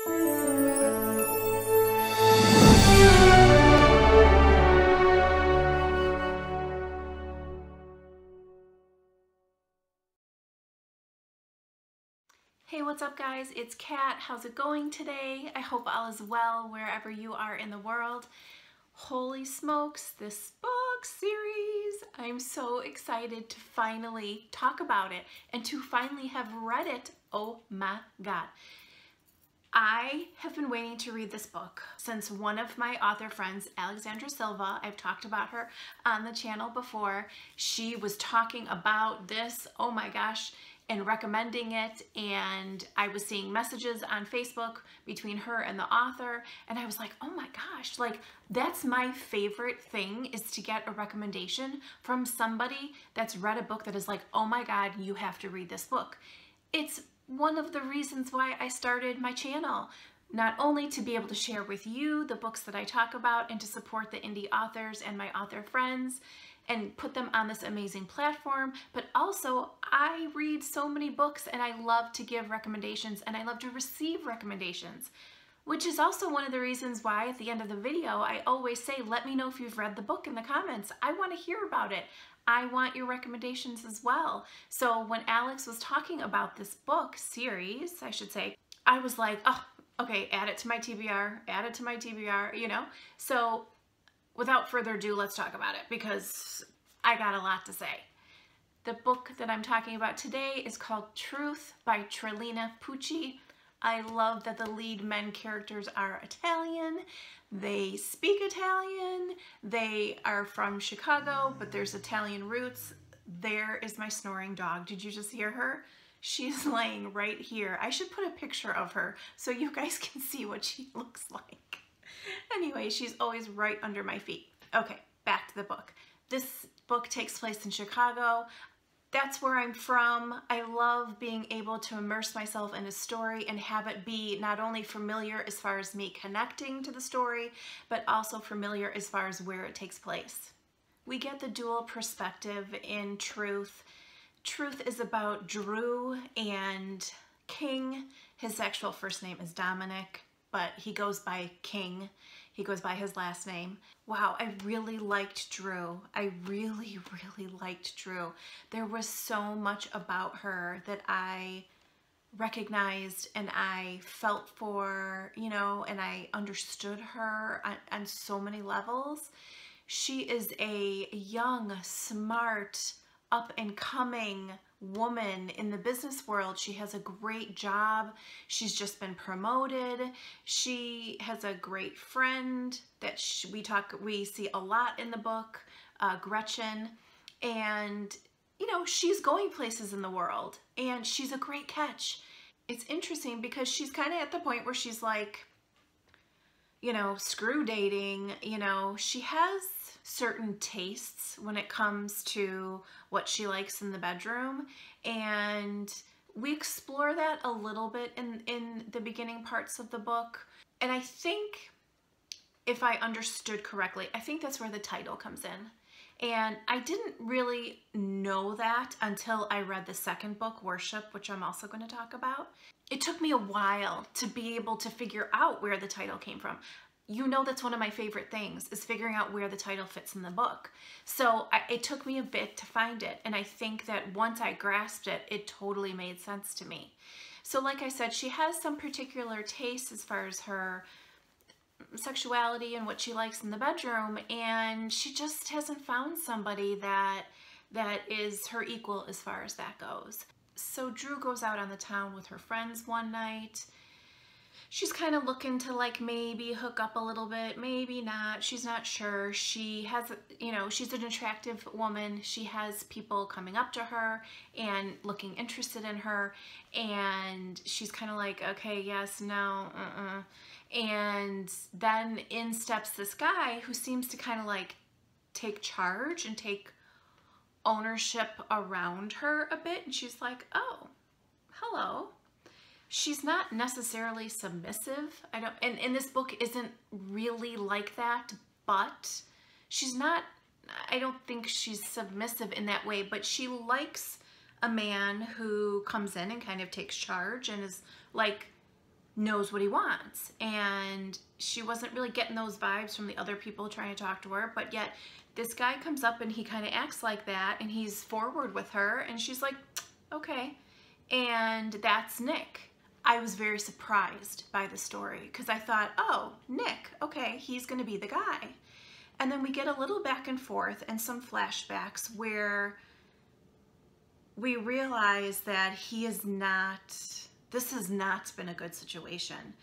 Hey, what's up guys? It's Kat. How's it going today? I hope all is well wherever you are in the world. Holy smokes, this book series! I'm so excited to finally talk about it and to finally have read it. Oh my God. I have been waiting to read this book since one of my author friends, Alexandra Silva, I've talked about her on the channel before, she was talking about this, oh my gosh, and recommending it, and I was seeing messages on Facebook between her and the author, and I was like, oh my gosh, like that's my favorite thing, is to get a recommendation from somebody that's read a book that is like, oh my God, you have to read this book. It's one of the reasons why I started my channel, not only to be able to share with you the books that I talk about and to support the indie authors and my author friends and put them on this amazing platform, but also I read so many books and I love to give recommendations and I love to receive recommendations, which is also one of the reasons why at the end of the video I always say, let me know if you've read the book in the comments. I want to hear about it. I want your recommendations as well. So when Alex was talking about this book series, I should say, I was like, oh, okay, add it to my TBR, add it to my TBR, you know? So without further ado, let's talk about it because I got a lot to say. The book that I'm talking about today is called Truth by Trilina Pucci. I love that the lead men characters are Italian. They speak Italian. They are from Chicago, but there's Italian roots. There is my snoring dog. Did you just hear her? She's laying right here. I should put a picture of her so you guys can see what she looks like. Anyway, she's always right under my feet. Okay, back to the book. This book takes place in Chicago. That's where I'm from. I love being able to immerse myself in a story and have it be not only familiar as far as me connecting to the story, but also familiar as far as where it takes place. We get the dual perspective in Truth. Truth is about Drew and King. His actual first name is Dominic, but he goes by King. He goes by his last name. Wow, I really liked Drew. I really, really liked Drew. There was so much about her that I recognized and I felt for, you know, and I understood her on so many levels. She is a young, smart, up and coming woman in the business world. She has a great job. She's just been promoted. She has a great friend that we see a lot in the book, Gretchen, and you know, she's going places in the world and she's a great catch. It's interesting because she's kind of at the point where she's like, you know, screw dating. You know, she has certain tastes when it comes to what she likes in the bedroom, and we explore that a little bit in the beginning parts of the book. And I think, if I understood correctly, I think that's where the title comes in. And I didn't really know that until I read the second book, Worship, which I'm also going to talk about. It took me a while to be able to figure out where the title came from. You know, that's one of my favorite things, is figuring out where the title fits in the book. So it took me a bit to find it. And I think that once I grasped it, it totally made sense to me. So like I said, she has some particular tastes as far as her sexuality and what she likes in the bedroom, and she just hasn't found somebody that is her equal as far as that goes. So Drew goes out on the town with her friends one night. She's kind of looking to like maybe hook up a little bit, maybe not. She's not sure. She has, you know, she's an attractive woman. She has people coming up to her and looking interested in her, and she's kind of like, okay, yes, no, And then in steps this guy who seems to kind of like take charge and take ownership around her a bit. And she's like, oh, hello. She's not necessarily submissive. And this book isn't really like that, but she's not, I don't think she's submissive in that way, but she likes a man who comes in and kind of takes charge and is like knows what he wants. And she wasn't really getting those vibes from the other people trying to talk to her, but yet this guy comes up and he kind of acts like that, and he's forward with her, and she's like, okay. And that's Nick. I was very surprised by the story because I thought, oh, Nick, okay, he's going to be the guy. And then we get a little back and forth and some flashbacks where we realize that this has not been a good situation.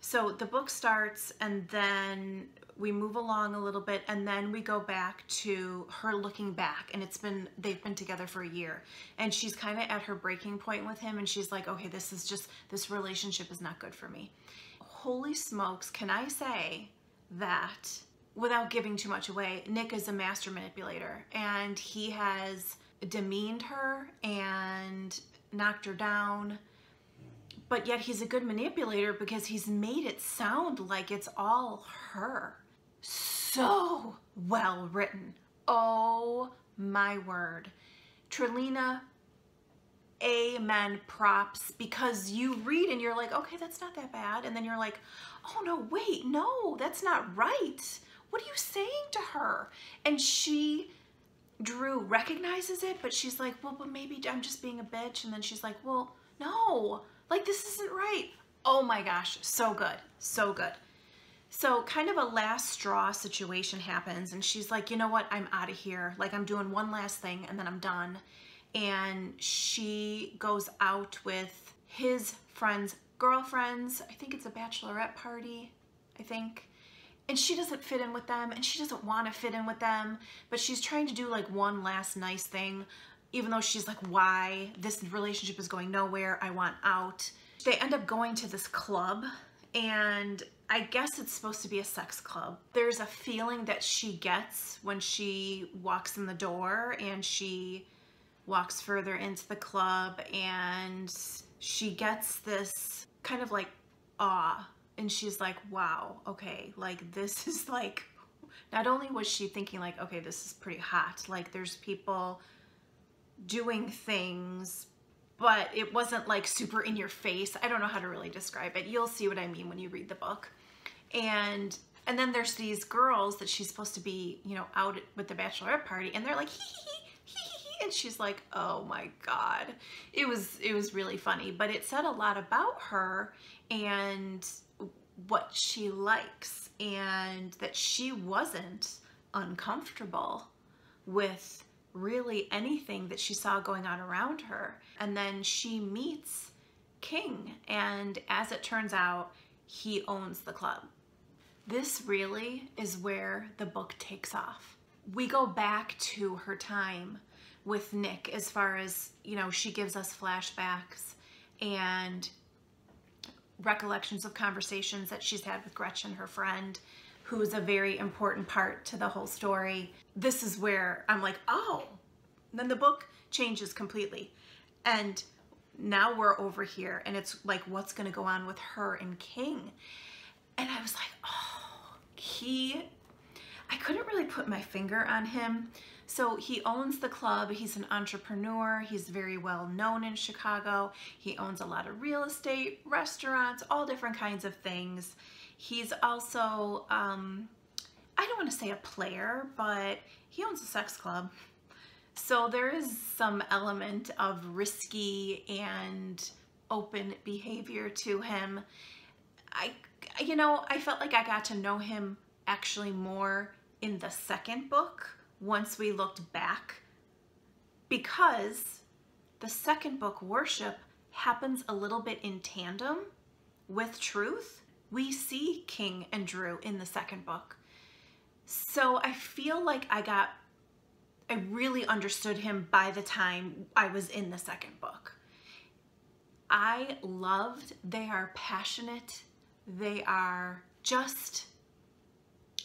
So the book starts, and then we move along a little bit, and then we go back to her looking back, and they've been together for a year, and she's kind of at her breaking point with him, and she's like, okay, this relationship is not good for me. Holy smokes, can I say that without giving too much away, Nick is a master manipulator, and he has demeaned her and knocked her down. But yet he's a good manipulator because he's made it sound like it's all her. So well written. Oh my word. Trilina, amen, props, because you read and you're like, okay, that's not that bad. And then you're like, oh no, wait, no, that's not right. What are you saying to her? And Drew recognizes it, but she's like, well, but maybe I'm just being a bitch. And then she's like, well, no. Like, this isn't right. Oh my gosh, so good, so good. So kind of a last straw situation happens, and she's like, you know what, I'm out of here. Like, I'm doing one last thing and then I'm done. And she goes out with his friends' girlfriends. I think it's a bachelorette party, I think. And she doesn't fit in with them, and she doesn't want to fit in with them, but she's trying to do like one last nice thing, even though she's like, why? This relationship is going nowhere. I want out. They end up going to this club, and I guess it's supposed to be a sex club. There's a feeling that she gets when she walks in the door, and she walks further into the club, and she gets this kind of like awe, and she's like, wow, okay, like this is like, not only was she thinking like, okay, this is pretty hot, like there's people doing things, but it wasn't like super in your face. I don't know how to really describe it. You'll see what I mean when you read the book. And then there's these girls that she's supposed to be, you know, out with the bachelorette party, and they're like, hee hee hee hee, and she's like, oh my God. It was really funny, but it said a lot about her and what she likes, and that she wasn't uncomfortable with really anything that she saw going on around her. And then she meets King, and as it turns out, he owns the club. This really is where the book takes off. We go back to her time with Nick, as far as, you know, she gives us flashbacks and recollections of conversations that she's had with Gretchen, her friend, who is a very important part to the whole story. This is where I'm like, oh, and then the book changes completely. And now we're over here, and it's like, what's going to go on with her and King? And I was like, oh, I couldn't really put my finger on him. So he owns the club. He's an entrepreneur. He's very well known in Chicago. He owns a lot of real estate, restaurants, all different kinds of things. He's also, I don't want to say a player, but he owns a sex club. So there is some element of risky and open behavior to him. I felt like I got to know him actually more in the second book once we looked back, because the second book, Worship, happens a little bit in tandem with Truth. We see King and Drew in the second book. So I feel like I really understood him by the time I was in the second book. I loved, they are passionate, they are just,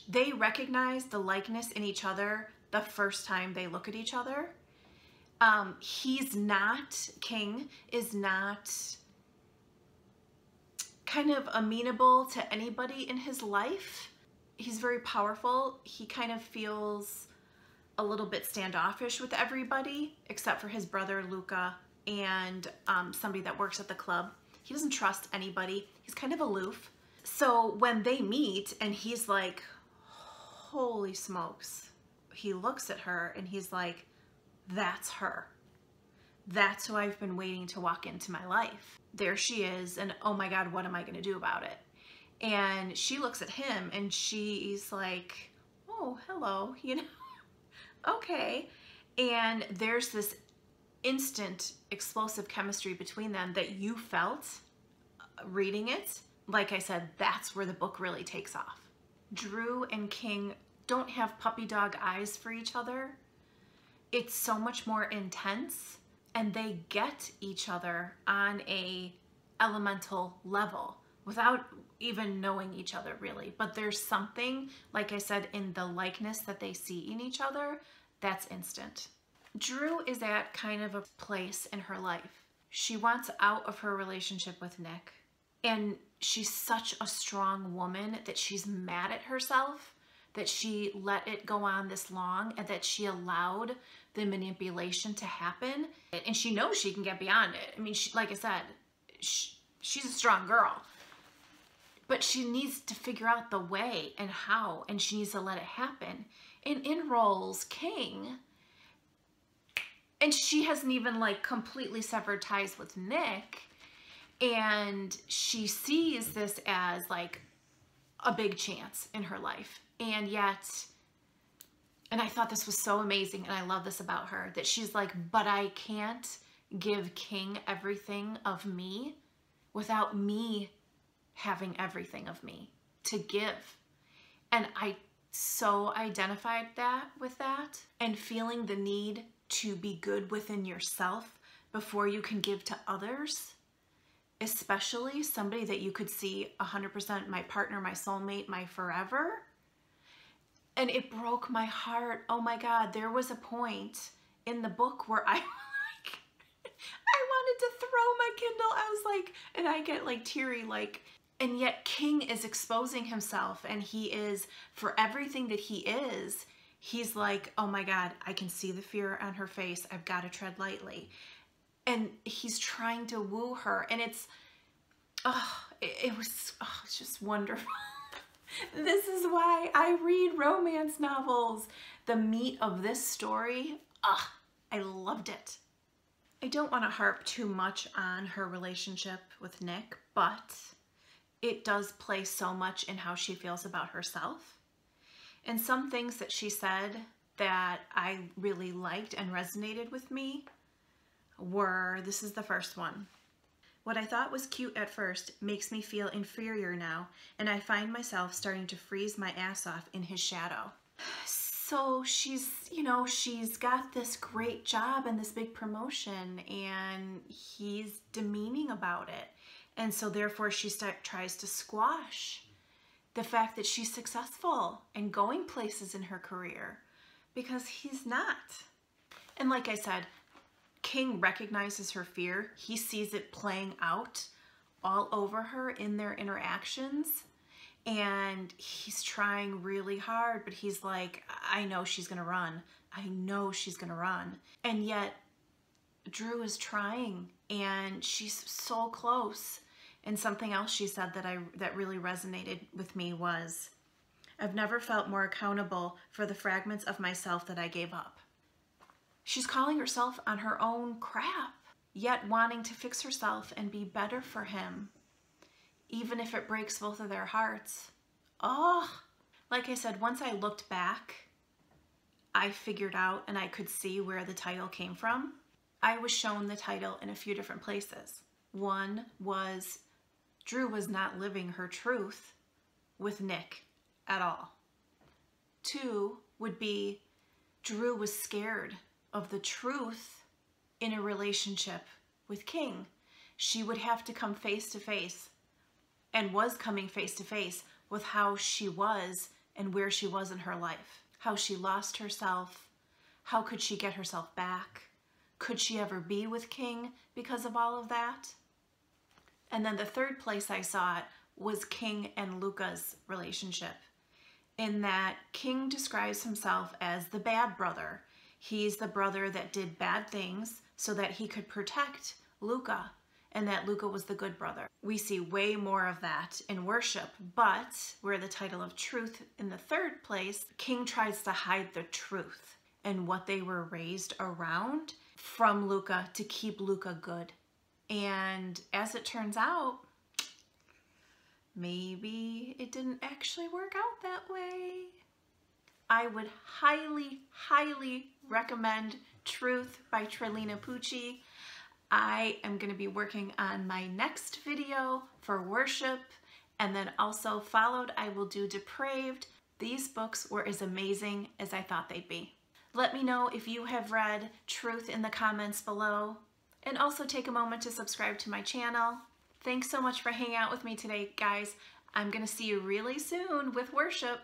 they recognize the likeness in each other the first time they look at each other. King is not kind of amenable to anybody in his life. He's very powerful. He kind of feels a little bit standoffish with everybody, except for his brother Luca and somebody that works at the club. He doesn't trust anybody. He's kind of aloof. So when they meet and he's like, holy smokes, he looks at her and he's like, that's her. That's who I've been waiting to walk into my life. There she is, and oh my God, what am I going to do about it? And she looks at him and she's like, oh, hello, you know, okay. And there's this instant explosive chemistry between them that you felt reading it. Like I said, that's where the book really takes off. Drew and King don't have puppy dog eyes for each other. It's so much more intense, and they get each other on a elemental level without even knowing each other really. But there's something, like I said, in the likeness that they see in each other that's instant. Drew is at kind of a place in her life. She wants out of her relationship with Nick, and she's such a strong woman that she's mad at herself that she let it go on this long and that she allowed the manipulation to happen. And she knows she can get beyond it. I mean, like I said, she's a strong girl, but she needs to figure out the way and how, and she needs to let it happen. And in rolls King, and she hasn't even like completely severed ties with Nick, and she sees this as like a big chance in her life. And yet, and I thought this was so amazing, and I love this about her, that she's like, but I can't give King everything of me without me having everything of me to give. And I so identified with that, and feeling the need to be good within yourself before you can give to others, especially somebody that you could see 100% my partner, my soulmate, my forever. And it broke my heart. Oh my God, there was a point in the book where I wanted to throw my Kindle. I was like, and I get like teary, like, and yet King is exposing himself, and he is, for everything that he is, he's like, oh my God, I can see the fear on her face. I've got to tread lightly. And he's trying to woo her, and it's, it's just wonderful. This is why I read romance novels. The meat of this story, I loved it. I don't want to harp too much on her relationship with Nick, but it does play so much in how she feels about herself. And some things that she said that I really liked and resonated with me were, this is the first one. What I thought was cute at first makes me feel inferior now, and I find myself starting to freeze my ass off in his shadow. So she's, you know, she's got this great job and this big promotion, and he's demeaning about it. And so therefore she tries to squash the fact that she's successful and going places in her career, because he's not. And like I said, King recognizes her fear. He sees it playing out all over her in their interactions, and he's trying really hard, but he's like, I know she's gonna run. I know she's gonna run. And yet Drew is trying, and she's so close. And something else she said that really resonated with me was, I've never felt more accountable for the fragments of myself that I gave up. She's calling herself on her own crap, yet wanting to fix herself and be better for him, even if it breaks both of their hearts. Oh, like I said, once I looked back, I figured out and I could see where the title came from. I was shown the title in a few different places. One was Drew was not living her truth with Nick at all. Two would be Drew was scared of the truth in a relationship with King. She would have to come face to face, and was coming face to face with how she was and where she was in her life, how she lost herself, how could she get herself back, could she ever be with King because of all of that? And then the third place I saw it was King and Luca's relationship, in that King describes himself as the bad brother. He's the brother that did bad things so that he could protect Luca. and that Luca was the good brother. We see way more of that in Worship, but where the title of Truth in the third place, King tries to hide the truth and what they were raised around from Luca to keep Luca good. And as it turns out, maybe it didn't actually work out that way. I would highly, highly recommend Truth by Trilina Pucci. I am going to be working on my next video for Worship, and then also followed I will do Depraved. These books were as amazing as I thought they'd be. Let me know if you have read Truth in the comments below, and also take a moment to subscribe to my channel. Thanks so much for hanging out with me today, guys. I'm going to see you really soon with Worship.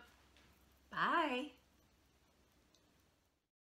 Bye.